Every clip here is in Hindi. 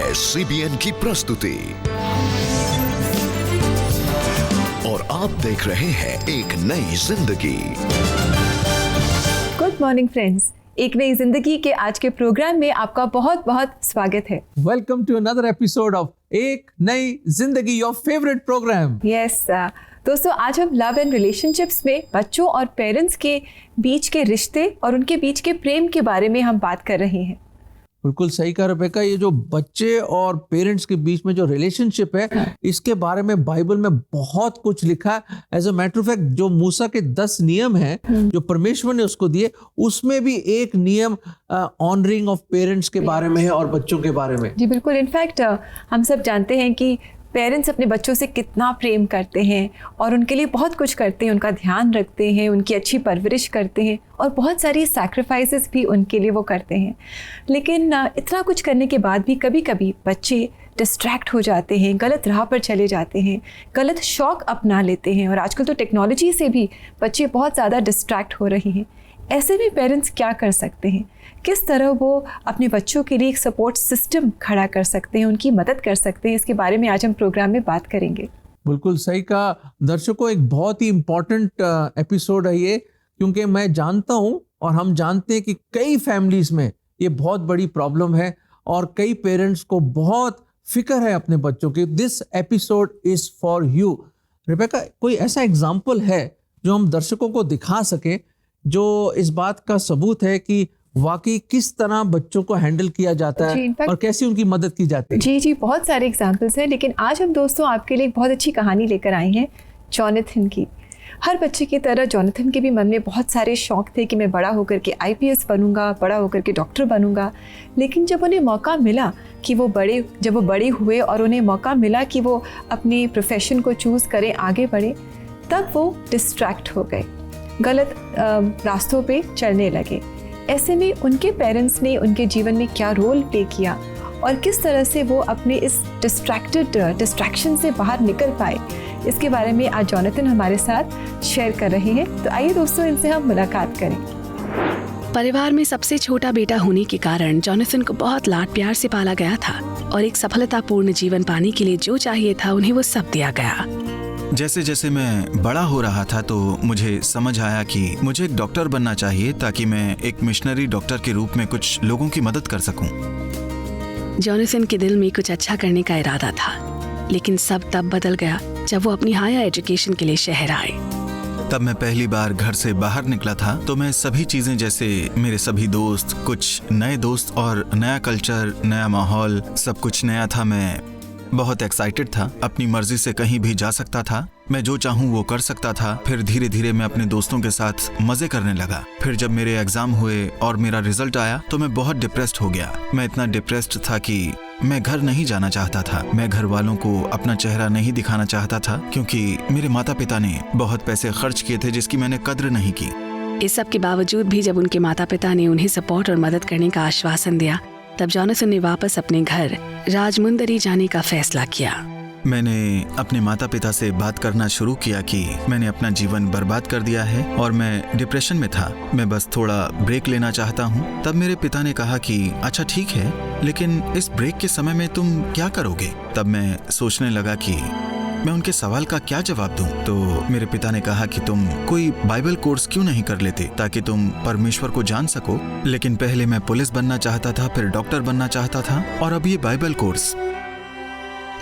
है CBN की प्रस्तुति और आप देख रहे हैं एक नई जिंदगी। गुड मॉर्निंग फ्रेंड्स, एक नई जिंदगी के आज के प्रोग्राम में आपका बहुत बहुत स्वागत है। Welcome to another episode of Ek Nai जिंदगी, योर फेवरेट प्रोग्राम। यस दोस्तों, आज हम लव एंड रिलेशनशिप्स में बच्चों और पेरेंट्स के बीच के रिश्ते और उनके बीच के प्रेम के बारे में हम बात कर रहे हैं। बिल्कुल सही कहा रेबेका, ये जो बच्चे और पेरेंट्स के बीच में जो रिलेशनशिप है, इसके बारे में बाइबल में बहुत कुछ लिखा है। As a matter of fact, जो मूसा के 10 नियम हैं जो परमेश्वर ने उसको दिए, उसमें भी एक नियम ऑनरिंग ऑफ पेरेंट्स के बारे में है और बच्चों के बारे में। जी बिल्कुल, इनफैक्ट हम सब जानते हैं कि पेरेंट्स अपने बच्चों से कितना प्रेम करते हैं और उनके लिए बहुत कुछ करते हैं, उनका ध्यान रखते हैं, उनकी अच्छी परवरिश करते हैं और बहुत सारी सैक्रिफाइसेस भी उनके लिए वो करते हैं। लेकिन इतना कुछ करने के बाद भी कभी कभी बच्चे डिस्ट्रैक्ट हो जाते हैं, गलत राह पर चले जाते हैं, गलत शौक अपना लेते हैं और आजकल तो टेक्नोलॉजी से भी बच्चे बहुत ज़्यादा डिस्ट्रैक्ट हो रहे हैं। ऐसे में पेरेंट्स क्या कर सकते हैं, किस तरह वो अपने बच्चों के लिए एक सपोर्ट सिस्टम खड़ा कर सकते हैं, उनकी मदद कर सकते हैं, इसके बारे में आज हम प्रोग्राम में बात करेंगे। बिल्कुल सही कहा दर्शकों, एक बहुत ही इम्पोर्टेंट एपिसोड है ये, क्योंकि मैं जानता हूँ और हम जानते हैं कि कई फैमिलीज में ये बहुत बड़ी प्रॉब्लम है और कई पेरेंट्स को बहुत फिक्र है अपने बच्चों की। This episode is for you. Rebecca, कोई ऐसा एग्जाम्पल है जो हम दर्शकों को दिखा सके जो इस बात का सबूत है कि वाकई किस तरह बच्चों को हैंडल किया जाता है और कैसे उनकी मदद की जाती है? जी, बहुत सारे एग्जाम्पल्स हैं, लेकिन आज हम दोस्तों आपके लिए एक बहुत अच्छी कहानी लेकर आए हैं जॉनथन की। हर बच्चे की तरह जॉनथन के भी मन में बहुत सारे शौक थे कि मैं बड़ा होकर के IPS बनूंगा, बड़ा होकर के डॉक्टर बनूंगा। लेकिन जब उन्हें मौका मिला कि जब वो बड़े हुए और उन्हें मौका मिला कि वो अपने प्रोफेशन को चूज़ करें, आगे बढ़े, तब वो डिस्ट्रैक्ट हो गए, गलत रास्तों पे चलने लगे। ऐसे में उनके पेरेंट्स ने उनके जीवन में क्या रोल प्ले किया और किस तरह से वो अपने इस डिस्ट्रैक्शन से बाहर निकल पाए, इसके बारे में आज जॉनथन हमारे साथ शेयर कर रहे हैं। तो आइए दोस्तों, इनसे हम मुलाकात करें। परिवार में सबसे छोटा बेटा होने के कारण जॉनथन को बहुत लाड प्यार से पाला गया था और एक सफलतापूर्ण जीवन पाने के लिए जो चाहिए था उन्हें वो सब दिया गया। जैसे जैसे मैं बड़ा हो रहा था तो मुझे समझ आया कि मुझे एक डॉक्टर बनना चाहिए ताकि मैं एक मिशनरी डॉक्टर के रूप में कुछ लोगों की मदद कर सकूं। जॉनथन के दिल में कुछ अच्छा करने का इरादा था, लेकिन सब तब बदल गया जब वो अपनी हायर एजुकेशन के लिए शहर आए। तब मैं पहली बार घर से बाहर निकला था तो मैं सभी चीजें, जैसे मेरे सभी दोस्त, कुछ नए दोस्त और नया कल्चर, नया माहौल, सब कुछ नया था। मैं बहुत एक्साइटेड था, अपनी मर्जी से कहीं भी जा सकता था, मैं जो चाहूँ वो कर सकता था। फिर धीरे धीरे मैं अपने दोस्तों के साथ मजे करने लगा। फिर जब मेरे एग्जाम हुए और मेरा रिजल्ट आया तो मैं बहुत डिप्रेस्ड हो गया। मैं इतना डिप्रेस्ड था कि मैं घर नहीं जाना चाहता था। मैं घर वालों को अपना चेहरा नहीं दिखाना चाहता था क्योंकि मेरे माता पिता ने बहुत पैसे खर्च किए थे जिसकी मैंने कद्र नहीं की। इस सब के बावजूद भी जब उनके माता पिता ने उन्हें सपोर्ट और मदद करने का आश्वासन दिया, तब जॉनथन ने वापस अपने घर राजमुंदरी जाने का फैसला किया। मैंने अपने माता पिता से बात करना शुरू किया कि मैंने अपना जीवन बर्बाद कर दिया है और मैं डिप्रेशन में था, मैं बस थोड़ा ब्रेक लेना चाहता हूँ। तब मेरे पिता ने कहा कि अच्छा ठीक है, लेकिन इस ब्रेक के समय में तुम क्या करोगे? तब मैं सोचने लगा कि मैं उनके सवाल का क्या जवाब दूं। तो मेरे पिता ने कहा कि तुम कोई बाइबल कोर्स क्यों नहीं कर लेते ताकि तुम परमेश्वर को जान सको। लेकिन पहले मैं पुलिस बनना चाहता था, फिर डॉक्टर बनना चाहता था और अब ये बाइबल कोर्स।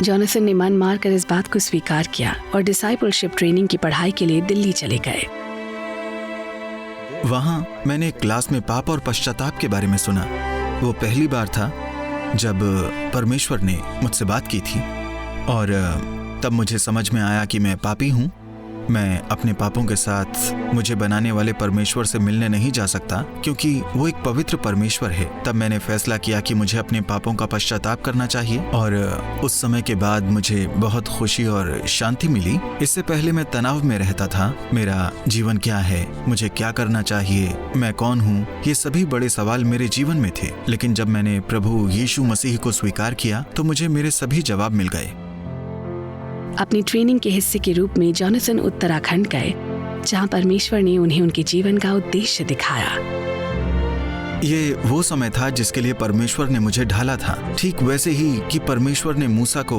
जॉनथन ने मन मारकर इस बात को स्वीकार किया और डिसाइपलशिप ट्रेनिंग की पढ़ाई के लिए दिल्ली चले गए। वहां मैंने एक क्लास में पाप और पश्चाताप के बारे में सुना। वो पहली बार था जब परमेश्वर ने मुझसे बात की थी और तब मुझे समझ में आया कि मैं पापी हूँ। मैं अपने पापों के साथ मुझे बनाने वाले परमेश्वर से मिलने नहीं जा सकता क्योंकि वो एक पवित्र परमेश्वर है। तब मैंने फैसला किया कि मुझे अपने पापों का पश्चाताप करना चाहिए और उस समय के बाद मुझे बहुत खुशी और शांति मिली। इससे पहले मैं तनाव में रहता था, मेरा जीवन क्या है, मुझे क्या करना चाहिए, मैं कौन हूँ, ये सभी बड़े सवाल मेरे जीवन में थे। लेकिन जब मैंने प्रभु यीशु मसीह को स्वीकार किया तो मुझे मेरे सभी जवाब मिल गए। अपनी ट्रेनिंग के हिस्से के रूप में जॉनथन उत्तराखंड गए, जहां परमेश्वर ने उन्हें उनके जीवन का उद्देश्य दिखाया। ये वो समय था जिसके लिए परमेश्वर ने मुझे ढाला था, ठीक वैसे ही कि परमेश्वर ने मूसा को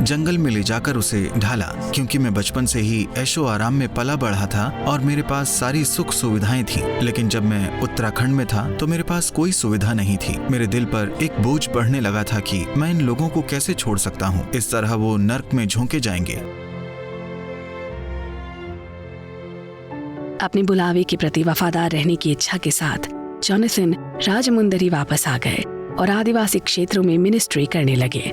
जंगल में ले जाकर उसे ढाला, क्योंकि मैं बचपन से ही ऐशो आराम में पला बढ़ा था और मेरे पास सारी सुख सुविधाएं थी। लेकिन जब मैं उत्तराखंड में था तो मेरे पास कोई सुविधा नहीं थी। मेरे दिल पर एक बोझ बढ़ने लगा था कि मैं इन लोगों को कैसे छोड़ सकता हूँ, इस तरह वो नर्क में झोंके जाएंगे। अपने बुलावे के प्रति वफादार रहने की इच्छा के साथ जॉनसन राजमुंदरी वापस आ गए और आदिवासी क्षेत्रों में मिनिस्ट्री करने लगे।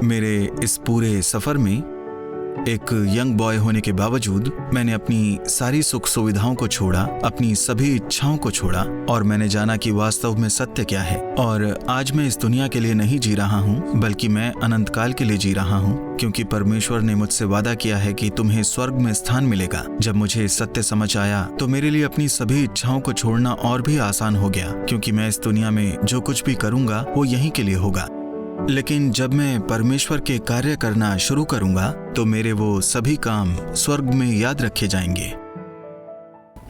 मेरे इस पूरे सफर में एक यंग बॉय होने के बावजूद मैंने अपनी सारी सुख सुविधाओं को छोड़ा, अपनी सभी इच्छाओं को छोड़ा और मैंने जाना कि वास्तव में सत्य क्या है। और आज मैं इस दुनिया के लिए नहीं जी रहा हूँ, बल्कि मैं अनंत काल के लिए जी रहा हूँ, क्योंकि परमेश्वर ने मुझसे वादा किया है कि तुम्हें स्वर्ग में स्थान मिलेगा। जब मुझे सत्य समझ आया तो मेरे लिए अपनी सभी इच्छाओं को छोड़ना और भी आसान हो गया, क्योंकि मैं इस दुनिया में जो कुछ भी करूँगा वो यहीं के लिए होगा। लेकिन जब मैं परमेश्वर के कार्य करना शुरू करूंगा तो मेरे वो सभी काम स्वर्ग में याद रखे जाएंगे।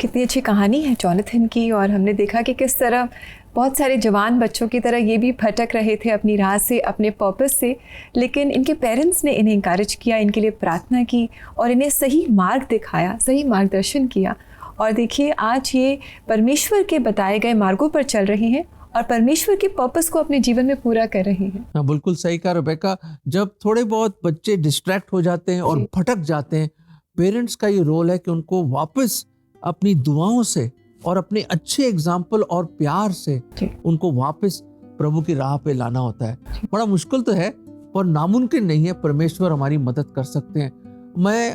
कितनी अच्छी कहानी है जॉनथन की। और हमने देखा कि किस तरह बहुत सारे जवान बच्चों की तरह ये भी भटक रहे थे अपनी राह से, अपने पर्पस से, लेकिन इनके पेरेंट्स ने इन्हें इंकरेज किया, इनके लिए प्रार्थना की और इन्हें सही मार्ग दिखाया, सही मार्गदर्शन किया। और देखिए आज ये परमेश्वर के बताए गए मार्गों पर चल रहे हैं और परमेश्वर के पर्पस को अपने जीवन में पूरा कर रहे हैं। हाँ, बिल्कुल सही कहा रेबेका। जब थोड़े बहुत बच्चे डिस्ट्रैक्ट हो जाते हैं और भटक जाते हैं, पेरेंट्स का ये रोल है कि उनको वापस अपनी दुआओं से और अपने अच्छे एग्जाम्पल और प्यार से उनको वापस प्रभु की राह पे लाना होता है। बड़ा मुश्किल तो है पर नामुमकिन नहीं है, परमेश्वर हमारी मदद कर सकते हैं। मैं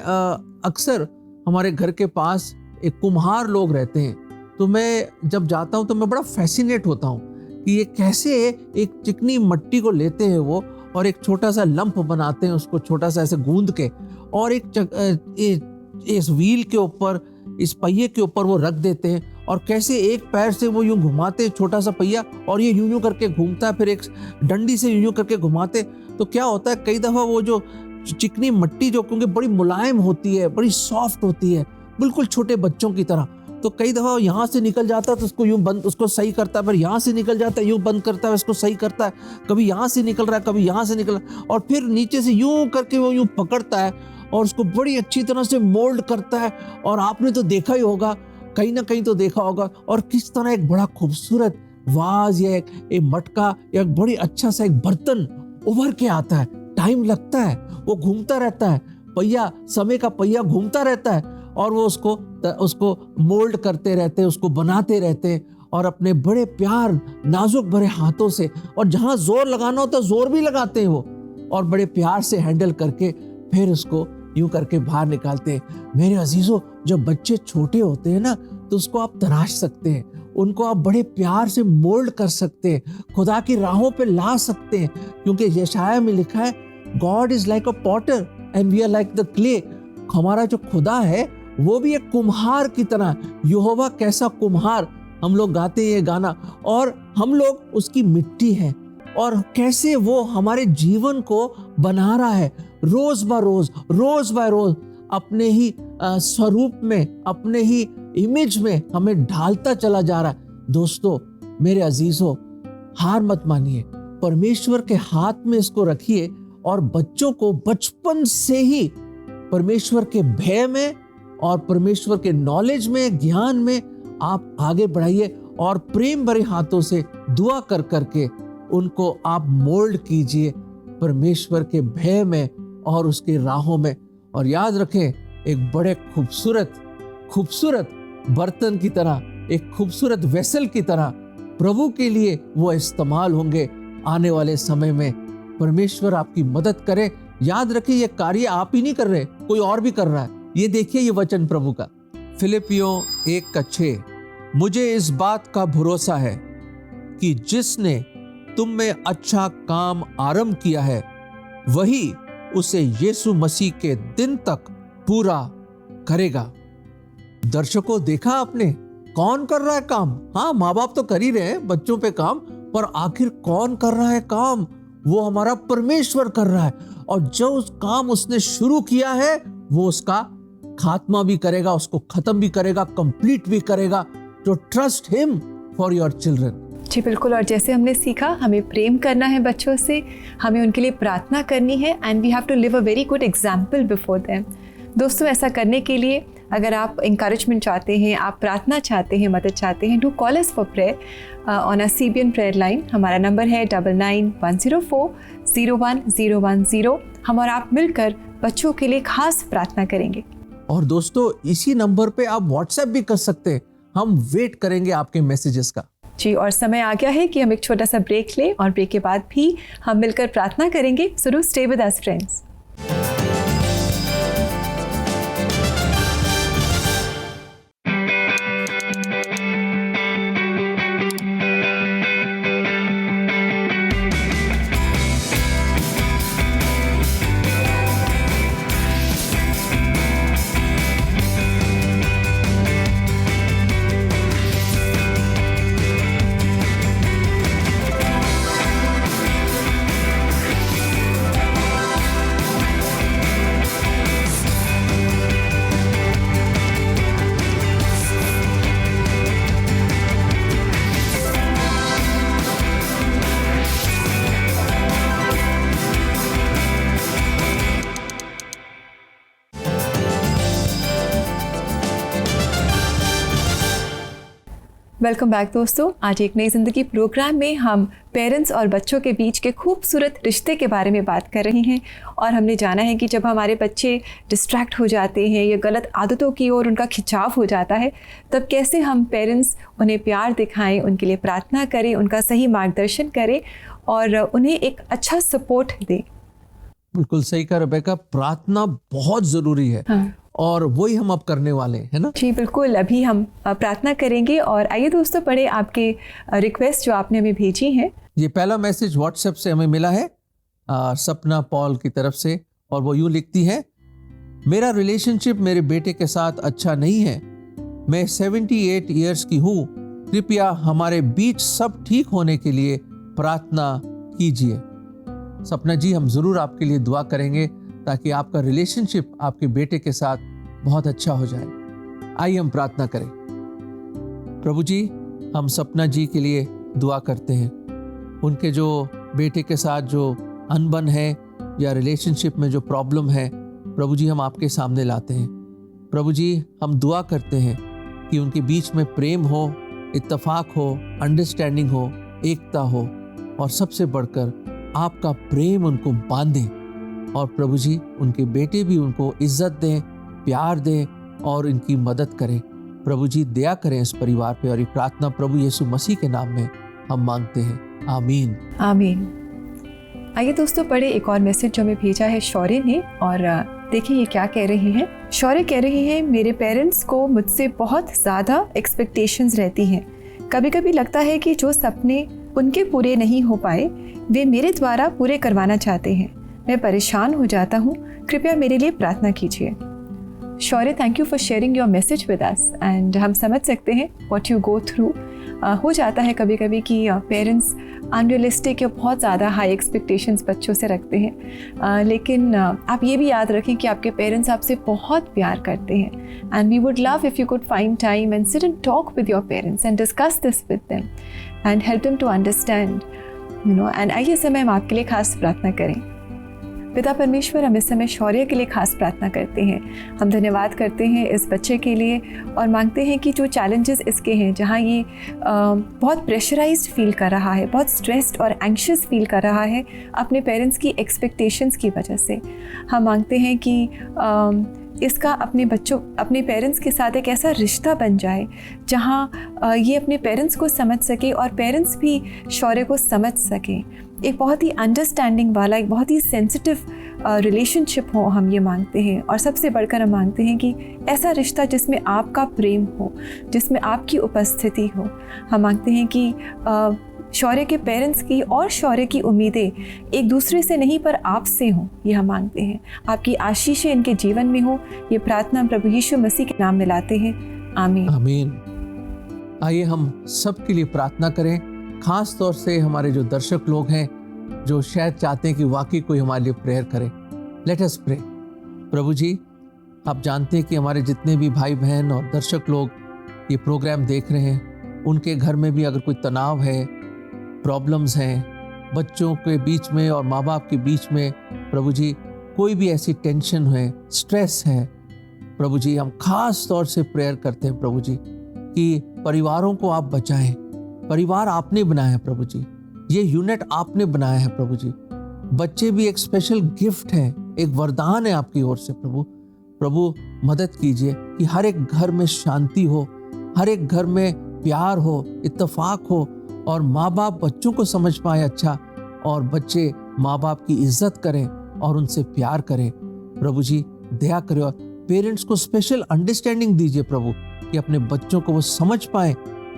अक्सर हमारे घर के पास एक कुम्हार लोग रहते हैं, तो मैं जब जाता हूँ तो मैं बड़ा फैसिनेट होता हूँ कि ये कैसे एक चिकनी मिट्टी को लेते हैं वो और एक छोटा सा लंप बनाते हैं, उसको छोटा सा ऐसे गूंद के और इस व्हील के ऊपर, इस पहिए के ऊपर वो रख देते हैं और कैसे एक पैर से वो यूं घुमाते हैं छोटा सा पहिया और ये यूं करके घूमता है, फिर एक डंडी से यूं करके घुमाते। तो क्या होता है कई दफ़ा वो जो चिकनी मिट्टी जो क्योंकि बड़ी मुलायम होती है, बड़ी सॉफ्ट होती है, बिल्कुल छोटे बच्चों की तरह, तो कई दफ़ा यहाँ से निकल जाता है तो उसको यूं बंद, उसको सही करता है, फिर यहाँ से निकल जाता है यूं बंद करता है, उसको सही करता है, कभी यहाँ से निकल रहा है, कभी यहाँ से निकल रहा है और फिर नीचे से यूं करके वो यूं पकड़ता है और उसको बड़ी अच्छी तरह से मोल्ड करता है। और आपने तो देखा ही होगा, कहीं ना कहीं तो देखा होगा, और किस तरह एक बड़ा खूबसूरत वाज या एक मटका या एक बड़ी अच्छा सा एक बर्तन उभर के आता है। टाइम लगता है, वो घूमता रहता है, पहिया, समय का पहिया घूमता रहता है और वो उसको मोल्ड करते रहते हैं, उसको बनाते रहते हैं और अपने बड़े प्यार नाजुक भरे हाथों से, और जहाँ जोर लगाना होता है जोर भी लगाते हैं वो, और बड़े प्यार से हैंडल करके फिर उसको यूं करके बाहर निकालते हैं। मेरे अजीजों, जब बच्चे छोटे होते हैं ना तो उसको आप तराश सकते हैं, उनको आप बड़े प्यार से मोल्ड कर सकते हैं, खुदा की राहों पे ला सकते हैं, क्योंकि यशाया में लिखा है God is like a potter and we are like the clay. हमारा जो खुदा है वो भी एक कुम्हार की तरह, यहोवा कैसा कुम्हार, हम लोग गाते हैं ये गाना, और हम लोग उसकी मिट्टी हैं और कैसे वो हमारे जीवन को बना रहा है रोज बाय रोज अपने ही स्वरूप में, अपने ही इमेज में हमें ढालता चला जा रहा है। दोस्तों मेरे अजीजों, हार मत मानिए, परमेश्वर के हाथ में इसको रखिए और बच्चों को बचपन से ही परमेश्वर के भय में और परमेश्वर के नॉलेज में, ज्ञान में आप आगे बढ़ाइए और प्रेम भरे हाथों से दुआ कर करके उनको आप मोल्ड कीजिए परमेश्वर के भय में और उसके राहों में। और याद रखें, एक बड़े खूबसूरत बर्तन की तरह, एक खूबसूरत वेसल की तरह प्रभु के लिए वो इस्तेमाल होंगे आने वाले समय में। परमेश्वर आपकी मदद करे। याद रखिए, ये कार्य आप ही नहीं कर रहे, कोई और भी कर रहा है। ये देखिए ये वचन प्रभु का, फिलिपियों 1:6, मुझे इस बात का भरोसा है कि जिसने तुम में अच्छा काम आरंभ किया है वही उसे यीशु मसीह के दिन तक पूरा करेगा। दर्शकों, देखा आपने कौन कर रहा है काम? हाँ, माँ बाप तो कर ही रहे हैं बच्चों पे काम, पर आखिर कौन कर रहा है काम? वो हमारा परमेश्वर कर रहा है। और जो उस काम उसने शुरू किया है वो उसका खात्मा भी करेगा, उसको खत्म भी करेगा, कंप्लीट भी करेगा। तो trust him for your children. जी बिल्कुल, और जैसे हमने सीखा हमें प्रेम करना है बच्चों से, हमें उनके लिए प्रार्थना करनी है and we have to live a very good example before them. दोस्तों, ऐसा करने के लिए अगर आप इंकरेजमेंट चाहते हैं, आप प्रार्थना चाहते हैं, मदद चाहते हैं, do call us for prayer on a CBN prayer line. हमारा नंबर है 9910401010। हम और आप मिलकर बच्चों के लिए खास प्रार्थना करेंगे। और दोस्तों, इसी नंबर पे आप व्हाट्सएप भी कर सकते हैं, हम वेट करेंगे आपके मैसेजेस का। जी, और समय आ गया है कि हम एक छोटा सा ब्रेक लें और ब्रेक के बाद भी हम मिलकर प्रार्थना करेंगे। So do stay with us friends. Welcome back दोस्तों। आज एक नई ज़िंदगी प्रोग्राम में हम पेरेंट्स और बच्चों के बीच के खूबसूरत रिश्ते के बारे में बात कर रही हैं। और हमने जाना है कि जब हमारे बच्चे डिस्ट्रैक्ट हो जाते हैं या गलत आदतों की ओर उनका खिंचाव हो जाता है, तब कैसे हम पेरेंट्स उन्हें प्यार दिखाएं, उनके लिए प्रार्थना करें, उनका सही मार्गदर्शन करें और उन्हें एक अच्छा सपोर्ट दें। बिल्कुल सही कहा रेबेका, प्रार्थना बहुत ज़रूरी है। हाँ। और वही हम अब करने वाले हैं, है ना? जी बिल्कुल, अभी हम प्रार्थना करेंगे। और आइए दोस्तों, पढ़े आपके रिक्वेस्ट जो आपने हमें भेजी हैं। ये पहला मैसेज व्हाट्सएप से हमें मिला है सपना पॉल की तरफ से, और वो यूँ लिखती है, मेरा रिलेशनशिप मेरे बेटे के साथ अच्छा नहीं है। मैं 78 ईयर्स की हूँ। कृपया हमारे बीच सब ठीक होने के लिए प्रार्थना कीजिए। सपना जी, हम ज़रूर आपके लिए दुआ करेंगे ताकि आपका रिलेशनशिप आपके बेटे के साथ बहुत अच्छा हो जाए। आइए हम प्रार्थना करें। प्रभु जी, हम सपना जी के लिए दुआ करते हैं। उनके जो बेटे के साथ जो अनबन है या रिलेशनशिप में जो प्रॉब्लम है, प्रभु जी हम आपके सामने लाते हैं। प्रभु जी, हम दुआ करते हैं कि उनके बीच में प्रेम हो, इत्तेफाक हो, अंडरस्टैंडिंग हो, एकता हो, और सबसे बढ़कर आपका प्रेम उनको बांधे। और प्रभु जी, उनके बेटे भी उनको इज्जत दें, प्यार दें और इनकी मदद करें। प्रभु जी, दया करें इस परिवार पे। और ये प्रार्थना प्रभु यीशु मसीह के नाम में हम मांगते हैं, आमीन आमीन। आइए दोस्तों, पढ़े एक और मैसेज जो हमें भेजा है शौर्य ने। और देखिए ये क्या कह रही हैं। शौर्य कह रही हैं, मेरे पेरेंट्स को मुझसे बहुत ज़्यादा एक्सपेक्टेशंस रहती हैं। कभी कभी लगता है कि जो सपने उनके पूरे नहीं हो पाए वे मेरे द्वारा पूरे करवाना चाहते हैं। मैं परेशान हो जाता हूँ। कृपया मेरे लिए प्रार्थना कीजिए। Shaurya, thank you for sharing your message with us. And हम समझ सकते हैं व्हाट यू गो थ्रू। हो जाता है कभी कभी कि पेरेंट्स अनरियलिस्टिक या बहुत ज़्यादा हाई एक्सपेक्टेशंस बच्चों से रखते हैं। लेकिन आप ये भी याद रखें कि आपके पेरेंट्स आपसे बहुत प्यार करते हैं। And we would love if you could find time and sit and talk with your parents and discuss this with them and help them to understand, you know. And आइए समय हम आपके लिए खास प्रार्थना करें। पिता परमेश्वर, हम इस समय शौर्य के लिए खास प्रार्थना करते हैं। हम धन्यवाद करते हैं इस बच्चे के लिए और मांगते हैं कि जो चैलेंजेस इसके हैं, जहाँ ये बहुत प्रेशराइज्ड फील कर रहा है, बहुत स्ट्रेस्ड और एंग्शियस फील कर रहा है अपने पेरेंट्स की एक्सपेक्टेशंस की वजह से, हम मांगते हैं कि इसका अपने पेरेंट्स के साथ एक ऐसा रिश्ता बन जाए जहाँ ये अपने पेरेंट्स को समझ सके और पेरेंट्स भी शौर्य को समझ सकें। एक बहुत ही अंडरस्टैंडिंग वाला, एक बहुत ही सेंसिटिव रिलेशनशिप हो, हम ये मांगते हैं। और सबसे बढ़कर हम मांगते हैं कि ऐसा रिश्ता जिसमें आपका प्रेम हो, जिसमें आपकी उपस्थिति हो। हम मांगते हैं कि शौर्य के पेरेंट्स की और शौर्य की उम्मीदें एक दूसरे से नहीं पर आपसे हों, ये हम मांगते हैं। आपकी आशीषें इनके जीवन में हो, ये प्रार्थना प्रभु यीशु मसीह के नाम में लाते हैं, आमीन आमीन। आइए हम सब के लिए प्रार्थना करें, खास तौर से हमारे जो दर्शक लोग हैं जो शायद चाहते हैं कि वाकई कोई हमारे लिए प्रेयर करे। Let us pray. प्रभु जी, आप जानते हैं कि हमारे जितने भी भाई बहन और दर्शक लोग ये प्रोग्राम देख रहे हैं, उनके घर में भी अगर कोई तनाव है, प्रॉब्लम्स हैं बच्चों के बीच में और माँ बाप के बीच में, प्रभु जी कोई भी ऐसी टेंशन है, स्ट्रेस है, प्रभु जी हम खास तौर से प्रेयर करते हैं प्रभु जी कि परिवारों को आप बचाएं। परिवार आपने बनाया है प्रभु जी, ये यूनिट आपने बनाया है प्रभु जी। बच्चे भी एक स्पेशल गिफ्ट है, एक वरदान है आपकी ओर से प्रभु। प्रभु मदद कीजिए कि हर एक घर में शांति हो, हर एक घर में प्यार हो, इत्तेफाक हो और माँ बाप बच्चों को समझ पाए अच्छा, और बच्चे माँ बाप की इज्जत करें और उनसे प्यार करें। प्रभु जी दया करें और पेरेंट्स को स्पेशल अंडरस्टैंडिंग दीजिए प्रभु कि अपने बच्चों को वो समझ पाए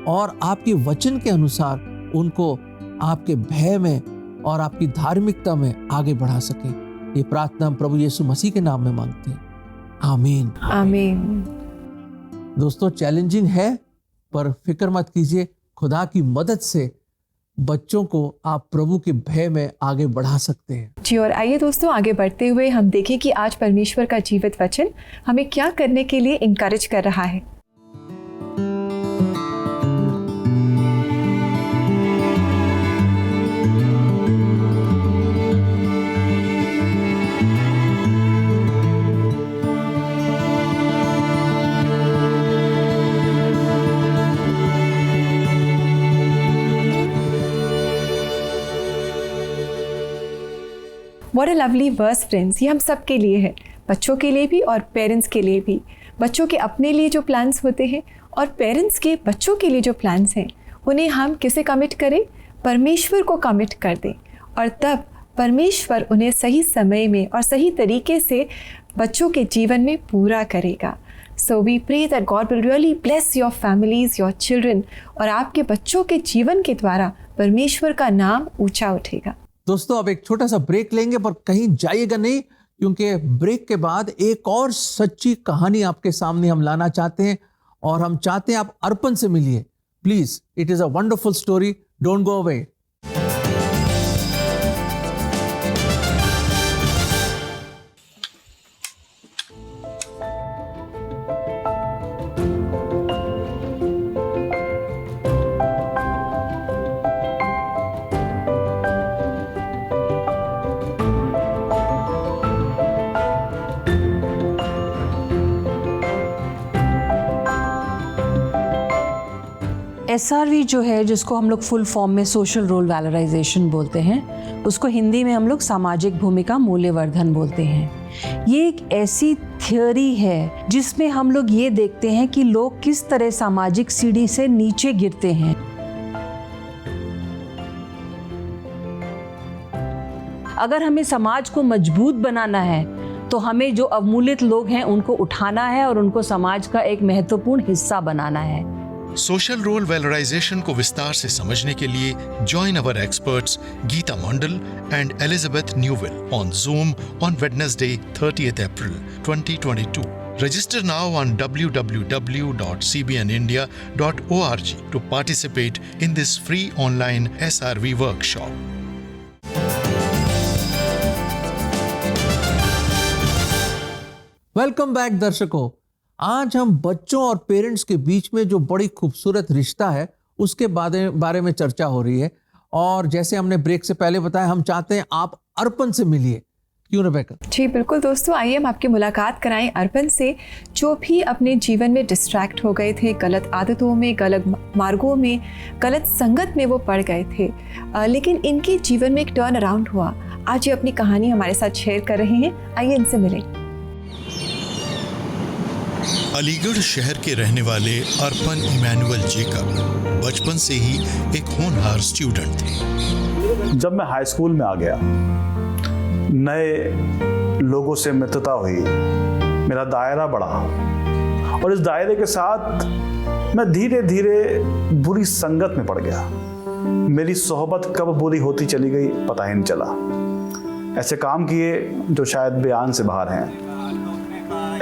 और आपके वचन के अनुसार उनको आपके भय में और आपकी धार्मिकता में आगे बढ़ा सके। ये प्रार्थना हम प्रभु यीशु मसीह के नाम में मांगते हैं, आमीन आमीन। दोस्तों चैलेंजिंग है पर फिक्र मत कीजिए, खुदा की मदद से बच्चों को आप प्रभु के भय में आगे बढ़ा सकते हैं। जी, और आइए दोस्तों आगे बढ़ते हुए हम देखें कि आज परमेश्वर का जीवित वचन हमें क्या करने के लिए इनकरेज कर रहा है। What a lovely verse friends, ये हम सब के लिए है, बच्चों के लिए भी और पेरेंट्स के लिए भी। बच्चों के अपने लिए जो प्लान्स होते हैं और पेरेंट्स के बच्चों के लिए जो प्लान्स हैं, उन्हें हम किसे कमिट करें? परमेश्वर को कमिट कर दें, और तब परमेश्वर उन्हें सही समय में और सही तरीके से बच्चों के जीवन में पूरा करेगा। So we pray that God will really bless your families, your children, और आपके बच्चों के जीवन के द्वारा परमेश्वर का नाम ऊंचा उठेगा। दोस्तों अब एक छोटा सा ब्रेक लेंगे, पर कहीं जाइएगा नहीं, क्योंकि ब्रेक के बाद एक और सच्ची कहानी आपके सामने हम लाना चाहते हैं, और हम चाहते हैं आप अर्पण से मिलिए। Please, it is a wonderful story, don't go away. SRV जो है, जिसको हम लोग फुल फॉर्म में सोशल रोल वैलोराइजेशन बोलते हैं, उसको हिंदी में हम लोग सामाजिक भूमिका मूल्यवर्धन बोलते हैं। ये एक ऐसी थियोरी है जिसमें हम लोग ये देखते हैं कि लोग किस तरह सामाजिक सीढ़ी से नीचे गिरते हैं। अगर हमें समाज को मजबूत बनाना है तो हमें जो अवमूल्यित लोग हैं उनको उठाना है और उनको समाज का एक महत्वपूर्ण हिस्सा बनाना है। सोशल रोल वैलोराइजेशन को विस्तार से समझने के लिए join our experts Geeta Mandal and Elizabeth Newell ऑन Zoom on Wednesday 30th April 2022. Register now on www.cbnindia.org to participate in this free online SRV workshop. Welcome back दर्शकों, आज हम बच्चों और पेरेंट्स के बीच में जो बड़ी खूबसूरत रिश्ता है उसके बारे में चर्चा हो रही है। और जैसे हमने ब्रेक से पहले बताया, हम चाहते हैं आप अर्पण से मिलिए। क्यों रेबेका? जी बिल्कुल दोस्तों, आइए हम आपकी मुलाकात कराएं अर्पण से, जो भी अपने जीवन में डिस्ट्रैक्ट हो गए थे, गलत आदतों में, गलत मार्गों में, गलत संगत में वो पड़ गए थे, लेकिन इनके जीवन में एक टर्न अराउंड हुआ। आज ये अपनी कहानी हमारे साथ शेयर कर रहे हैं, आइए इनसे मिलें। अलीगढ़ शहर के रहने वाले अर्पण इमैनुअल जेकब बचपन से ही एक होनहार स्टूडेंट थे। जब मैं हाई स्कूल में आ गया, नए लोगों से मित्रता हुई, मेरा दायरा बढ़ा, और इस दायरे के साथ मैं धीरे धीरे बुरी संगत में पड़ गया। मेरी सोहबत कब बुरी होती चली गई पता ही नहीं चला। ऐसे काम किए जो शायद बयान से बाहर हैं,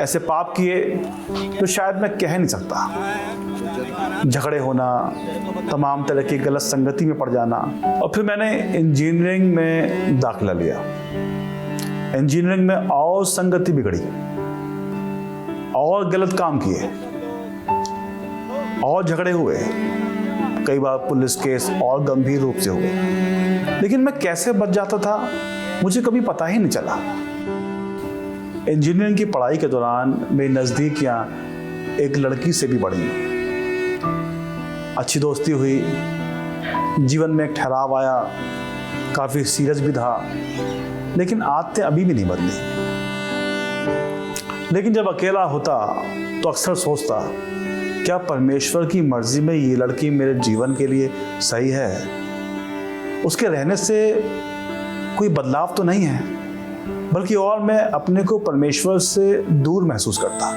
ऐसे पाप किए जो शायद मैं कह नहीं सकता। झगड़े होना, तमाम तरह की गलत संगति में पड़ जाना, और फिर मैंने इंजीनियरिंग में दाखिला लिया। इंजीनियरिंग में और संगति बिगड़ी, और गलत काम किए, और झगड़े हुए, कई बार पुलिस केस और गंभीर रूप से हुए, लेकिन मैं कैसे बच जाता था मुझे कभी पता ही नहीं चला। इंजीनियरिंग की पढ़ाई के दौरान मेरी नज़दीकियाँ एक लड़की से भी बढ़ी। अच्छी दोस्ती हुई, जीवन में एक ठहराव आया, काफ़ी सीरियस भी था, लेकिन आदतें अभी भी नहीं बदली। लेकिन जब अकेला होता तो अक्सर सोचता, क्या परमेश्वर की मर्जी में ये लड़की मेरे जीवन के लिए सही है? उसके रहने से कोई बदलाव तो नहीं है, बल्कि और मैं अपने को परमेश्वर से दूर महसूस करता।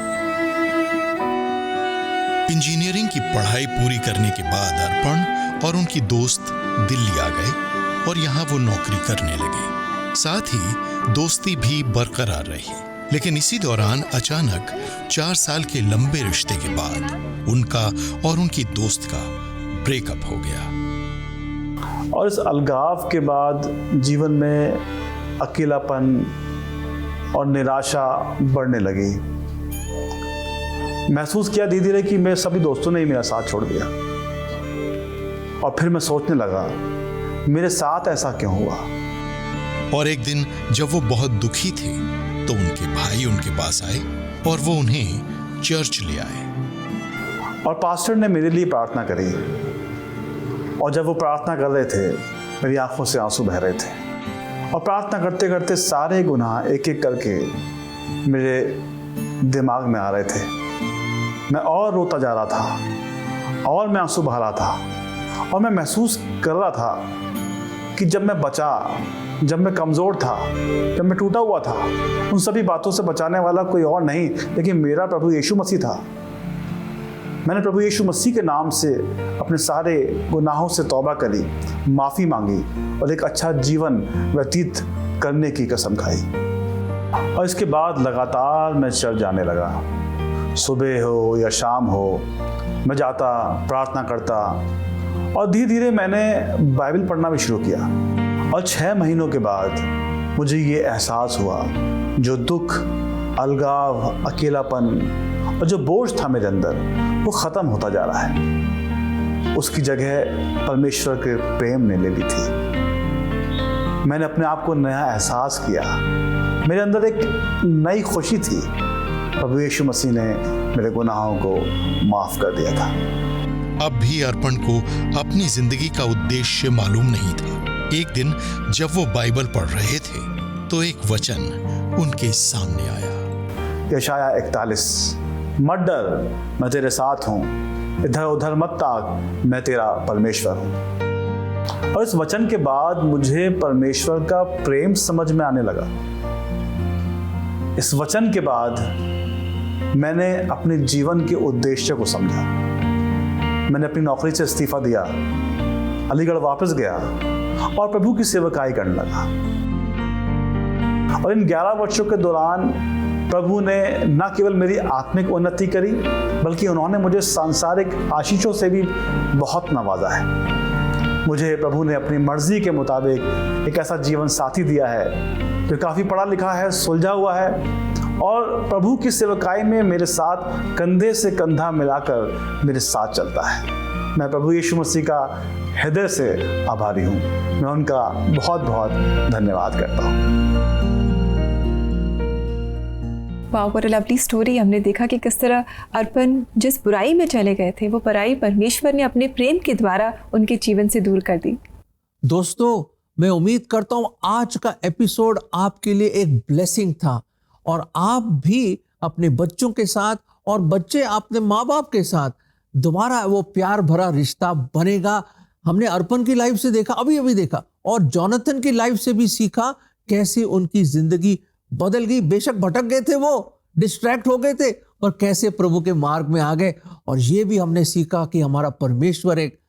इंजीनियरिंग की पढ़ाई पूरी करने के बाद अर्पण और उनकी दोस्त दिल्ली आ गए और यहाँ वो नौकरी करने लगे। साथ ही दोस्ती भी बरकरार रही, लेकिन इसी दौरान अचानक 4 साल के लंबे रिश्ते के बाद उनका और उनकी दोस्त का ब्रेकअप हो गया। और इस अलगाव के बाद जीवन में अकेलापन और निराशा बढ़ने लगी। महसूस किया धीरे धीरे कि मेरे सभी दोस्तों ने ही मेरा साथ छोड़ दिया। और फिर मैं सोचने लगा, मेरे साथ ऐसा क्यों हुआ? और एक दिन जब वो बहुत दुखी थे तो उनके भाई उनके पास आए और वो उन्हें चर्च ले आए। और पास्टर ने मेरे लिए प्रार्थना करी। और जब वो प्रार्थना कर रहे थे, मेरी आंखों से आंसू बह रहे थे। और प्रार्थना करते करते सारे गुनाह एक एक करके मेरे दिमाग में आ रहे थे। मैं और रोता जा रहा था और मैं आंसू बहा रहा था। और मैं महसूस कर रहा था कि जब मैं बचा, जब मैं कमज़ोर था, जब मैं टूटा हुआ था, उन सभी बातों से बचाने वाला कोई और नहीं लेकिन मेरा प्रभु यीशु मसीह था। मैंने प्रभु यीशु मसीह के नाम से अपने सारे गुनाहों से तौबा करी, माफ़ी मांगी और एक अच्छा जीवन व्यतीत करने की कसम खाई। और इसके बाद लगातार मैं चर्च जाने लगा। सुबह हो या शाम हो, मैं जाता, प्रार्थना करता और धीरे धीरे मैंने बाइबल पढ़ना भी शुरू किया। और 6 महीनों के बाद मुझे ये एहसास हुआ, जो दुख, अलगाव, अकेलापन और जो बोझ था मेरे अंदर, वो ख़त्म होता जा रहा है। उसकी जगह परमेश्वर के प्रेम ने ले ली थी। मैंने अपने आप को नया एहसास किया। मेरे अंदर एक नई खुशी थी। प्रभु यीशु मसीह ने मेरे गुनाहों को माफ़ कर दिया था। अब भी अर्पण को अपनी जिंदगी का उद्देश्य मालूम नहीं था। एक दिन जब वो बाइबल पढ़ रहे थे तो एक वचन उनके सामने आया। यशाया 41, मत डर, मैं तेरे साथ हूँ, इधर उधर मत ताक, मैं तेरा परमेश्वर हूँ। और इस वचन के बाद मुझे परमेश्वर का प्रेम समझ में आने लगा। इस वचन के बाद मैंने अपने जीवन के उद्देश्य को समझा। मैंने अपनी नौकरी से इस्तीफा दिया, अलीगढ़ वापस गया और प्रभु की सेवकाई करने लगा। और इन 11 वर्षों के दौरान प्रभु ने न केवल मेरी आत्मिक उन्नति करी, बल्कि उन्होंने मुझे सांसारिक आशीषों से भी बहुत नवाजा है। मुझे प्रभु ने अपनी मर्जी के मुताबिक एक ऐसा जीवन साथी दिया है जो काफ़ी पढ़ा लिखा है, सुलझा हुआ है और प्रभु की सेवकाई में मेरे साथ कंधे से कंधा मिलाकर मेरे साथ चलता है। मैं प्रभु यीशु मसीह का हृदय से आभारी हूँ। मैं उनका बहुत बहुत धन्यवाद करता हूँ। वाह, व्हाट अ लवली स्टोरी। हमने देखा कि किस तरह अर्पण जिस बुराई में चले गए थे, वो बुराई परमेश्वर ने अपने प्रेम के द्वारा उनके जीवन से दूर कर दी। दोस्तों, मैं उम्मीद करता हूँ आज का एपिसोड आपके लिए एक ब्लेसिंग था और आप भी अपने बच्चों के साथ और बच्चे अपने माँ बाप के साथ दोबारा वो प्यार भरा रिश्ता बनेगा। हमने अर्पण की लाइफ से देखा, अभी देखा, और जॉनथन की लाइफ से भी सीखा कैसे उनकी जिंदगी बदल गई। बेशक भटक गए थे, वो डिस्ट्रैक्ट हो गए थे, पर कैसे प्रभु के मार्ग में आ गए। और ये भी हमने सीखा कि हमारा परमेश्वर एक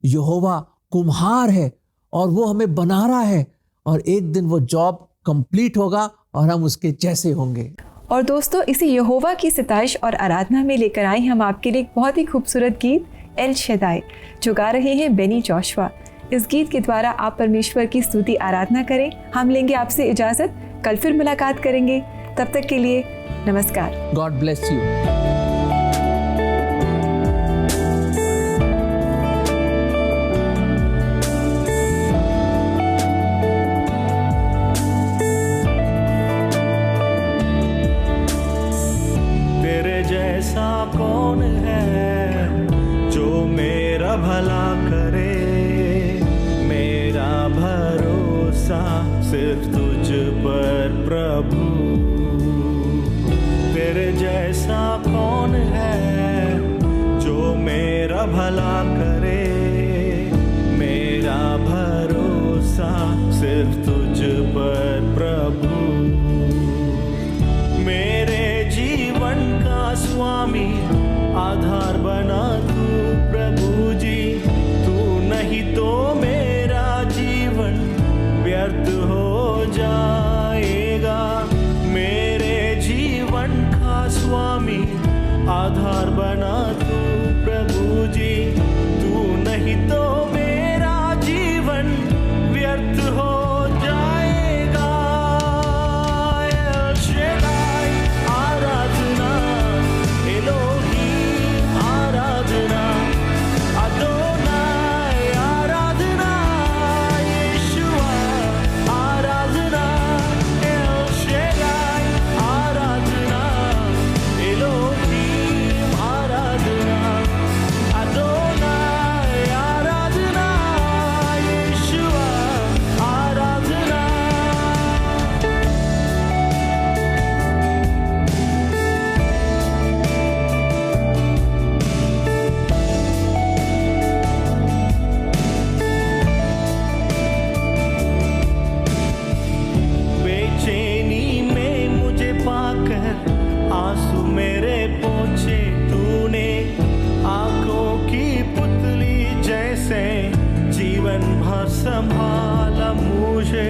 यहोवा कुम्हार है और वो हमें बना रहा है और एक दिन वो जॉब कंप्लीट होगा और हम उसके जैसे होंगे। और दोस्तों, इसी यहोवा की सिताइश और आराधना में लेकर आए हम आपके लिए एक बहुत ही खूबसूरत गीत एल शदाई, जो गा रहे हैं बेनी जोशुआ। इस गीत के द्वारा आप परमेश्वर की स्तुति आराधना करें। हम लेंगे आपसे इजाज़त, कल फिर मुलाकात करेंगे। तब तक के लिए नमस्कार। God bless you. भला करे, मेरा भरोसा सिर्फ तुझ पर प्रभु। तेरे जैसा कौन है जो मेरा भला करे, मेरा भरोसा सिर्फ तुझ पर प्रभु। मेरे जीवन का स्वामी आधार बना तू प्रभु जी, तू नहीं तो मेरा जीवन व्यर्थ हो जाएगा। मेरे जीवन का स्वामी आधार बना तू प्रभु जी, तू नहीं तो मेरा जीवन व्यर्थ हो जाएगा। एल शेदाई आराधना, एलोहीम आराधना, अदोनाई आराधना, यीशुआ आराधना। एल शेदाई आराधना, एलोहीम आराधना, अदोनाई आराधना, यीशुआ आराधना। बेचैनी में मुझे पाकर आंसू मेरे पोंछे तूने, आंखों की पुतली जैसे जीवन भर संभाला मुझे।